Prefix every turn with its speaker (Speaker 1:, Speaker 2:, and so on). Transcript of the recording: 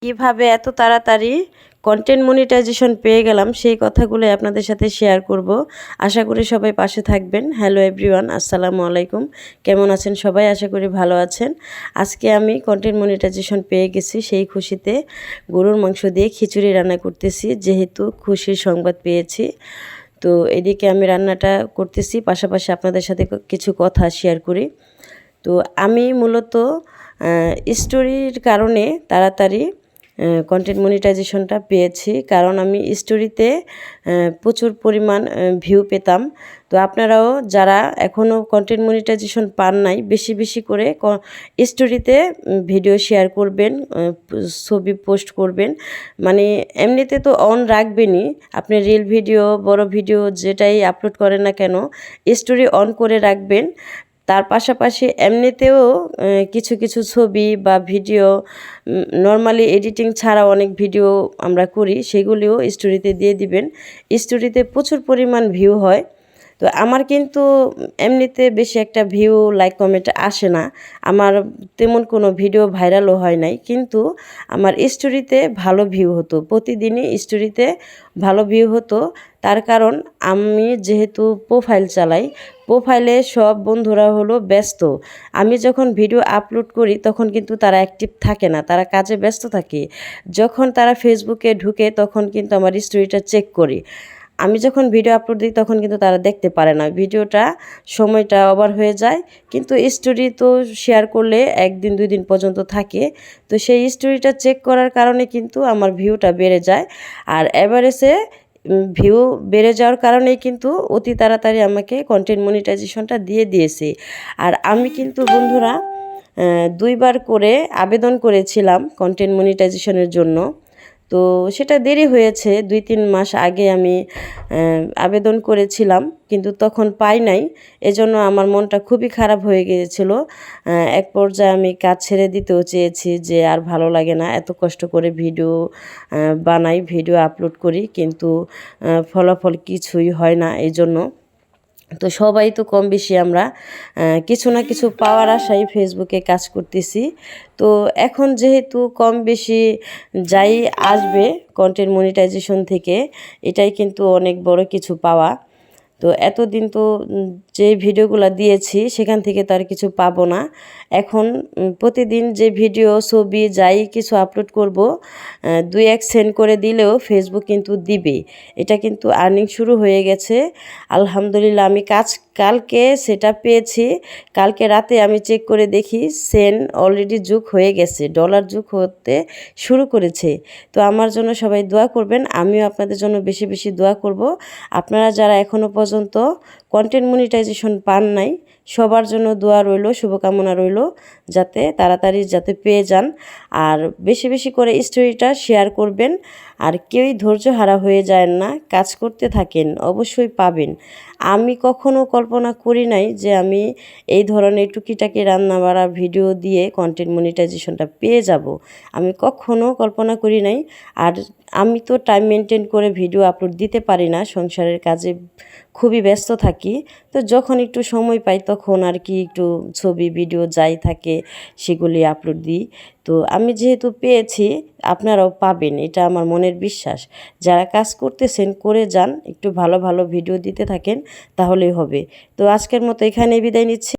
Speaker 1: কিভাবে এত তাড়াতাড়ি কন্টেন্ট মনিটাইজেশন পেয়ে গেলাম সেই কথাগুলো আপনাদের সাথে শেয়ার করব। আশা করি সবাই পাশে থাকবেন। হ্যালো এভরিওয়ান, আসসালামু আলাইকুম। কেমন আছেন সবাই? আশা করি ভালো আছেন। আজকে আমি কন্টেন্ট মনিটাইজেশন পেয়ে গেছি, সেই খুশিতে গরুর মাংস দিয়ে খিচুড়ি রান্না করতেছি, যেহেতু খুশির সংবাদ পেয়েছি। তো এদিকে আমি রান্নাটা করতেছি, পাশাপাশি আপনাদের সাথে কিছু কথা শেয়ার করি। তো আমি মূলত স্টোরির কারণে তাড়াতাড়ি কন্টেন্ট মনিটাইজেশনটা পেয়েছি, কারণ আমি স্টোরিতে প্রচুর পরিমাণ ভিউ পেতাম। তো আপনারাও যারা এখনও কন্টেন্ট মনিটাইজেশন পান নাই, বেশি বেশি করে স্টোরিতে ভিডিও শেয়ার করবেন, ছবি পোস্ট করবেন। মানে এমনিতে তো অন রাখবেনই, আপনি রিল ভিডিও, বড় ভিডিও যেটাই আপলোড করেন না কেন, স্টোরি অন করে রাখবেন। তার পাশাপাশি এমনিতেও কিছু কিছু ছবি বা ভিডিও নর্মালি এডিটিং ছাড়া অনেক ভিডিও আমরা করি, সেগুলিও স্টোরিতে দিয়ে দিবেন। স্টোরিতে প্রচুর পরিমাণ ভিউ হয়। তো আমার কিন্তু এমনিতে বেশি একটা ভিউ, লাইক, কমেন্ট আসে না। আমার তেমন কোনো ভিডিও ভাইরালও হয় নাই, কিন্তু আমার স্টোরিতে ভালো ভিউ হতো। প্রতিদিনই স্টোরিতে ভালো ভিউ হতো। তার কারণ আমি যেহেতু প্রোফাইল চালাই, প্রোফাইলে সব বন্ধুরা হলো ব্যস্ত। আমি যখন ভিডিও আপলোড করি তখন কিন্তু তারা অ্যাক্টিভ থাকে না, তারা কাজে ব্যস্ত থাকে। যখন তারা ফেসবুকে ঢুকে তখন কিন্তু আমার স্টোরিটা চেক করি। আমি যখন ভিডিও আপলোড দিই তখন কিন্তু তারা দেখতে পারে না, ভিডিওটা সময়টা ওভার হয়ে যায়। কিন্তু স্টোরি তো শেয়ার করলে একদিন 2 দিন পর্যন্ত থাকে। তো সেই স্টোরিটা চেক করার কারণে কিন্তু আমার ভিউটা বেড়ে যায়। আর এভারেজে ভিউ বেড়ে যাওয়ার কারণেই কিন্তু অতি তাড়াতাড়ি আমাকে কন্টেন্ট মনিটাইজেশনটা দিয়ে দিয়েছে। আর আমি কিন্তু বন্ধুরা 2বার করে আবেদন করেছিলাম কন্টেন্ট মনিটাইজেশনের জন্য। তো সেটা দেরি হয়েছে, 2-3 মাস আগে আমি আবেদন করেছিলাম, কিন্তু তখন পাই নাই। এজন্য আমার মনটা খুবই খারাপ হয়ে গিয়েছিল। এক পর্যায়ে আমি কাজ ছেড়ে দিতেও চেয়েছি, যে আর ভালো লাগে না, এত কষ্ট করে ভিডিও বানাই, ভিডিও আপলোড করি, কিন্তু ফলাফল কিছুই হয় না। এই জন্য তো সবাই তো কম বেশি আমরা কিছু না কিছু পাওয়ার আশায় ফেসবুকে কাজ করতেছি। তো এখন যেহেতু কম বেশি যাই আসবে কন্টেন্ট মনিটাইজেশন থেকে, এটাই কিন্তু অনেক বড় কিছু পাওয়া। তো এতদিন তো যে ভিডিওগুলো দিয়েছি সেখান থেকে তো আর কিছু পাবো না। এখন প্রতিদিন যে ভিডিও, ছবি যাই কিছু আপলোড করব, 2-1 সেন্ড করে দিলেও ফেসবুক কিন্তু দিবে। এটা কিন্তু আর্নিং শুরু হয়ে গেছে। আলহামদুলিল্লাহ, আমি কালকে সেটা পেয়েছি। কালকে রাতে আমি চেক করে দেখি সেন্ড অলরেডি যোগ হয়ে গেছে, ডলার যোগ হতে শুরু করেছে। তো আমার জন্য সবাই দোয়া করবেন, আমিও আপনাদের জন্য বেশি বেশি দোয়া করব। আপনারা যারা এখনও পর্যন্ত কন্টেন্ট মনিটাইজেশন পান নাই, সবার জন্য দোয়া রইল, শুভকামনা রইল, যাতে তাড়াতাড়ি পেয়ে যান। আর বেশি বেশি করে স্টোরিটা শেয়ার করবেন। আর কেউই ধৈর্য হারা হয়ে যায় না, কাজ করতে থাকেন, অবশ্যই পাবেন। আমি কখনো কল্পনা করি নাই যে আমি এই ধরনের টুকিটাকি রান্নাবাড়া ভিডিও দিয়ে কন্টেন্ট মনিটাইজেশনটা পেয়ে যাব। আমি কখনো কল্পনা করি নাই। আর আমি তো টাইম মেনটেন করে ভিডিও আপলোড দিতে পারি না, সংসারের কাজে খুবই ব্যস্ত থাকি। তো যখন একটু সময় পাই তখন আর কি একটু ছবি, ভিডিও যাই থাকে সেগুলি আপলোড দিই। তো আমি যেহেতু পেয়েছি, আপনারাও পাবেন, এটা আমার মনের বিশ্বাস। যারা কাজ করতেছেন করে যান, একটু ভালো ভালো ভিডিও দিতে থাকেন, তাহলেই হবে। তো আজকের মতো এখানেই বিদায় নিচ্ছি।